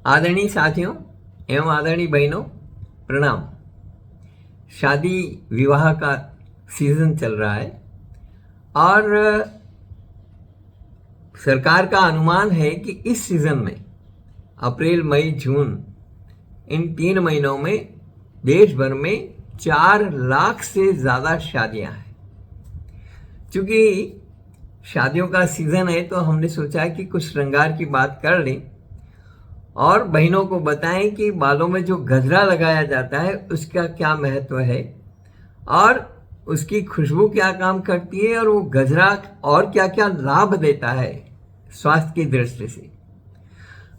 आदरणीय साथियों एवं आदरणीय बहनों, प्रणाम। शादी विवाह का सीजन चल रहा है और सरकार का अनुमान है कि इस सीजन में अप्रैल, मई, जून, इन 3 महीनों में देश भर में 4 लाख से ज़्यादा शादियां हैं। चूंकि शादियों का सीजन है तो हमने सोचा कि कुछ श्रृंगार की बात कर लें और बहनों को बताएं कि बालों में जो गजरा लगाया जाता है उसका क्या महत्व है और उसकी खुशबू क्या काम करती है और वो गजरा और क्या क्या लाभ देता है स्वास्थ्य की दृष्टि से।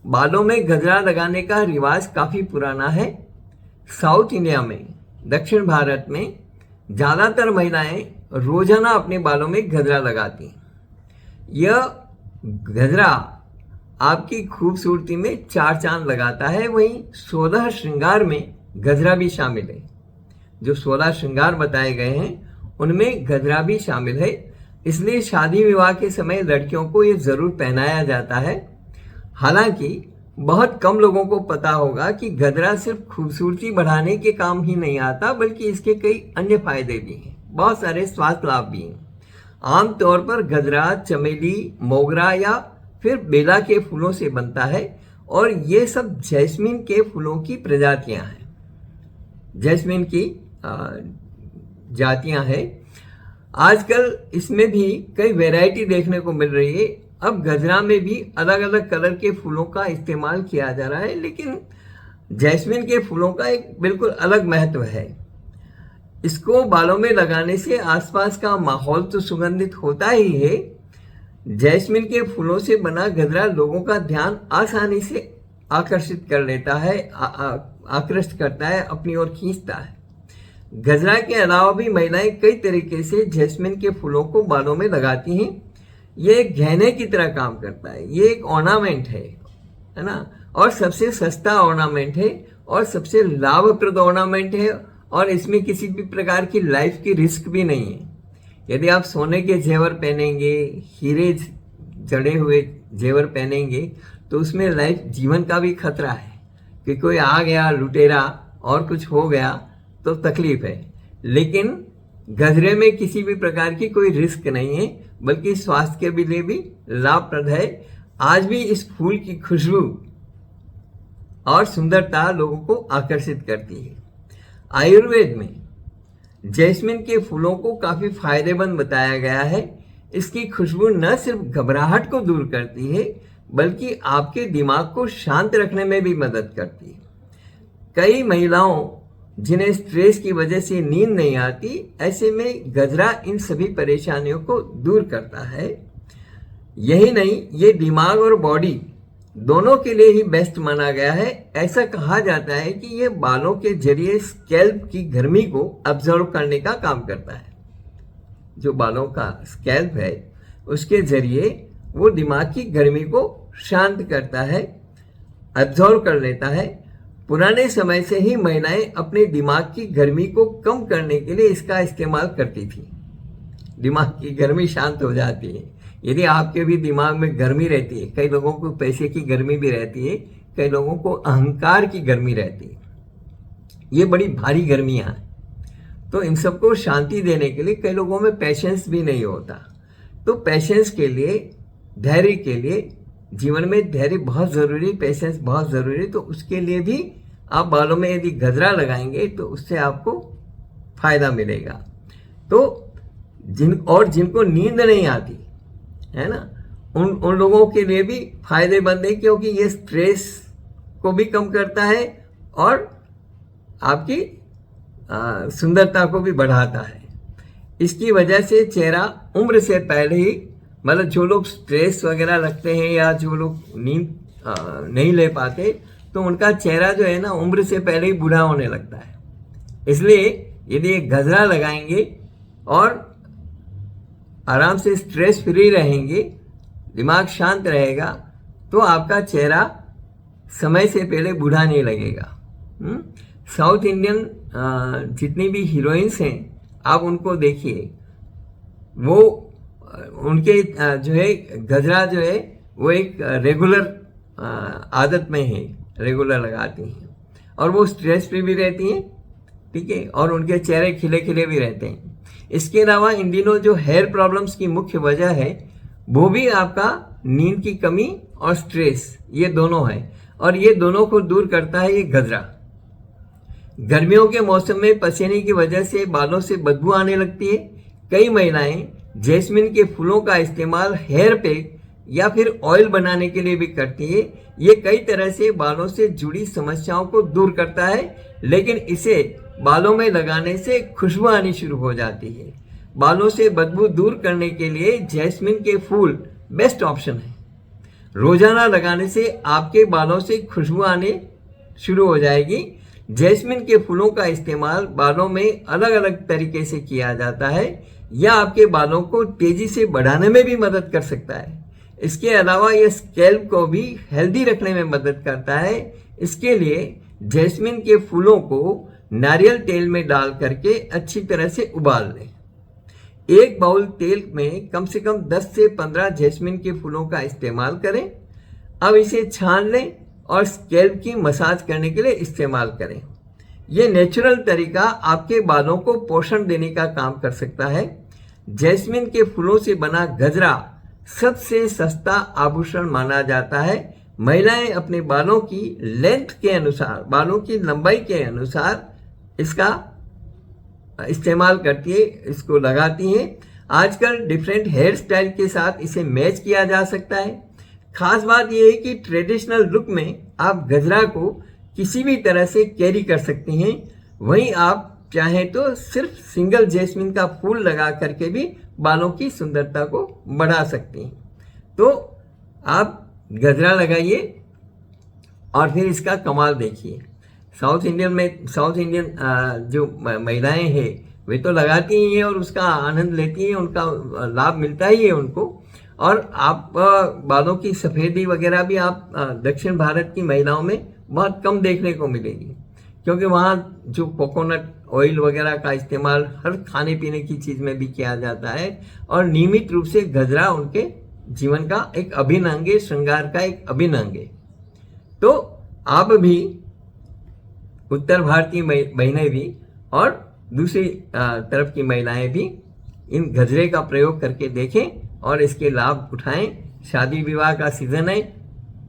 बालों में गजरा लगाने का रिवाज काफ़ी पुराना है। साउथ इंडिया में, दक्षिण भारत में ज़्यादातर महिलाएं रोजाना अपने बालों में गजरा लगाती हैं। यह गजरा आपकी खूबसूरती में 4 चांद लगाता है। वहीं 16 श्रृंगार में गजरा भी शामिल है। जो 16 श्रृंगार बताए गए हैं उनमें गजरा भी शामिल है। इसलिए शादी विवाह के समय लड़कियों को ये ज़रूर पहनाया जाता है। हालांकि बहुत कम लोगों को पता होगा कि गजरा सिर्फ खूबसूरती बढ़ाने के काम ही नहीं आता, बल्कि इसके कई अन्य फायदे भी हैं। बहुत सारे स्वास्थ्य लाभ भी हैं। आमतौर पर गजरा चमेली, मोगरा या फिर बेला के फूलों से बनता है और ये सब जैस्मिन के फूलों की प्रजातियां हैं। जैस्मिन की जातियां हैं। आजकल इसमें भी कई वैरायटी देखने को मिल रही है। अब गजरा में भी अलग अलग कलर के फूलों का इस्तेमाल किया जा रहा है, लेकिन जैस्मिन के फूलों का एक बिल्कुल अलग महत्व है। इसको बालों में लगाने से आसपास का माहौल तो सुगंधित होता ही है। जैस्मिन के फूलों से बना गजरा लोगों का ध्यान आसानी से आकर्षित कर लेता है, आकृष्ट करता है, अपनी ओर खींचता है। गजरा के अलावा भी महिलाएं कई तरीके से जैस्मिन के फूलों को बालों में लगाती हैं। ये एक गहने की तरह काम करता है। ये एक ऑर्नामेंट है ना, और सबसे सस्ता ऑर्नामेंट है और सबसे लाभप्रद ऑर्नामेंट है और इसमें किसी भी प्रकार की लाइफ की रिस्क भी नहीं है। यदि आप सोने के जेवर पहनेंगे, हीरे जड़े हुए जेवर पहनेंगे तो उसमें लाइफ जीवन का भी खतरा है कि कोई आ गया लुटेरा और कुछ हो गया तो तकलीफ है। लेकिन गजरे में किसी भी प्रकार की कोई रिस्क नहीं है, बल्कि स्वास्थ्य के लिए भी लाभप्रद है। आज भी इस फूल की खुशबू और सुंदरता लोगों को आकर्षित करती है। आयुर्वेद में जैस्मिन के फूलों को काफी फायदेमंद बताया गया है। इसकी खुशबू न सिर्फ घबराहट को दूर करती है, बल्कि आपके दिमाग को शांत रखने में भी मदद करती है। कई महिलाओं जिन्हें स्ट्रेस की वजह से नींद नहीं आती, ऐसे में गजरा इन सभी परेशानियों को दूर करता है। यही नहीं, ये दिमाग और बॉडी दोनों के लिए ही बेस्ट माना गया है। ऐसा कहा जाता है कि ये बालों के जरिए स्कैल्प की गर्मी को अब्जॉर्व करने का काम करता है। जो बालों का स्कैल्प है उसके जरिए वो दिमाग की गर्मी को शांत करता है, अब्जॉर्व कर लेता है। पुराने समय से ही महिलाएं अपने दिमाग की गर्मी को कम करने के लिए इसका इस्तेमाल करती थी। दिमाग की गर्मी शांत हो जाती है यदि आपके भी दिमाग में गर्मी रहती है। कई लोगों को पैसे की गर्मी भी रहती है, कई लोगों को अहंकार की गर्मी रहती है। ये बड़ी भारी गर्मियां हैं। तो इन सबको शांति देने के लिए कई लोगों में पेशेंस भी नहीं होता। तो पेशेंस के लिए, धैर्य के लिए, जीवन में धैर्य बहुत ज़रूरी, पेशेंस बहुत ज़रूरी। तो उसके लिए भी आप बालों में यदि गजरा लगाएंगे तो उससे आपको फायदा मिलेगा। तो जिनको नींद नहीं आती है ना, उन लोगों के लिए भी फायदेमंद है, क्योंकि ये स्ट्रेस को भी कम करता है और आपकी सुंदरता को भी बढ़ाता है। इसकी वजह से चेहरा उम्र से पहले ही, मतलब जो लोग स्ट्रेस वगैरह रखते हैं या जो लोग नींद नहीं ले पाते, तो उनका चेहरा जो है ना उम्र से पहले ही बूढ़ा होने लगता है। इसलिए यदि एक गजरा लगाएंगे और आराम से स्ट्रेस फ्री रहेंगे, दिमाग शांत रहेगा, तो आपका चेहरा समय से पहले बूढ़ा नहीं लगेगा। साउथ इंडियन जितनी भी हीरोइंस हैं आप उनको देखिए, वो उनके जो है गजरा जो है वो एक रेगुलर आदत में है, रेगुलर लगाती हैं और वो स्ट्रेस फ्री भी रहती हैं, ठीक है, और उनके चेहरे खिले खिले भी रहते हैं। इसके अलावा इन दिनों जो हेयर प्रॉब्लम्स की मुख्य वजह है वो भी आपका नींद की कमी और स्ट्रेस, ये दोनों है, और ये दोनों को दूर करता है ये गजरा। गर्मियों के मौसम में पसीने की वजह से बालों से बदबू आने लगती है। कई महिलाएं जैस्मिन के फूलों का इस्तेमाल हेयर पैक या फिर ऑयल बनाने के लिए भी करती है। ये कई तरह से बालों से जुड़ी समस्याओं को दूर करता है, लेकिन इसे बालों में लगाने से खुशबू आनी शुरू हो जाती है। बालों से बदबू दूर करने के लिए जैस्मिन के फूल बेस्ट ऑप्शन है। रोजाना लगाने से आपके बालों से खुशबू आने शुरू हो जाएगी। जैस्मिन के फूलों का इस्तेमाल बालों में अलग अलग तरीके से किया जाता है या आपके बालों को तेजी से बढ़ाने में भी मदद कर सकता है। इसके अलावा यह स्कैल्प को भी हेल्दी रखने में मदद करता है। इसके लिए जैस्मिन के फूलों को नारियल तेल में डाल करके अच्छी तरह से उबाल लें। एक बाउल तेल में कम से कम 10 से 15 जैस्मिन के फूलों का इस्तेमाल करें। अब इसे छान लें और स्कैल्प की मसाज करने के लिए इस्तेमाल करें। यह नेचुरल तरीका आपके बालों को पोषण देने का काम कर सकता है। जैस्मिन के फूलों से बना गजरा सबसे सस्ता आभूषण माना जाता है। महिलाएं अपने बालों की लेंथ के अनुसार, बालों की लंबाई के अनुसार इसका इस्तेमाल करती है, इसको लगाती हैं। आजकल डिफरेंट हेयर स्टाइल के साथ इसे मैच किया जा सकता है। खास बात यह है कि ट्रेडिशनल लुक में आप गजरा को किसी भी तरह से कैरी कर सकते हैं। वहीं आप चाहें तो सिर्फ सिंगल जैस्मिन का फूल लगा करके भी बालों की सुंदरता को बढ़ा सकते हैं। तो आप गजरा लगाइए और फिर इसका कमाल देखिए। साउथ इंडियन जो महिलाएं हैं वे तो लगाती ही हैं और उसका आनंद लेती हैं, उनका लाभ मिलता ही है उनको। और आप बालों की सफ़ेदी वगैरह भी आप दक्षिण भारत की महिलाओं में बहुत कम देखने को मिलेगी, क्योंकि वहाँ जो कोकोनट ऑयल वगैरह का इस्तेमाल हर खाने पीने की चीज़ में भी किया जाता है और नियमित रूप से गजरा उनके जीवन का एक अभिन्न अंग है, श्रृंगार का एक अभिन्न अंग है। तो आप भी उत्तर भारतीय बहनें भी और दूसरी तरफ की महिलाएं भी इन गजरे का प्रयोग करके देखें और इसके लाभ उठाएं। शादी विवाह का सीजन है,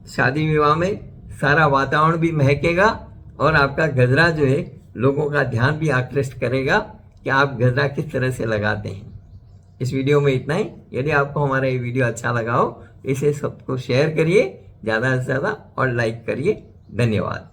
शादी विवाह में सारा वातावरण भी महकेगा और आपका गजरा जो है लोगों का ध्यान भी आकृष्ट करेगा कि आप गजरा किस तरह से लगाते हैं। इस वीडियो में इतना ही। यदि आपको हमारा ये वीडियो अच्छा लगा हो तो इसे सबको शेयर करिए ज़्यादा से ज़्यादा और लाइक करिए। धन्यवाद।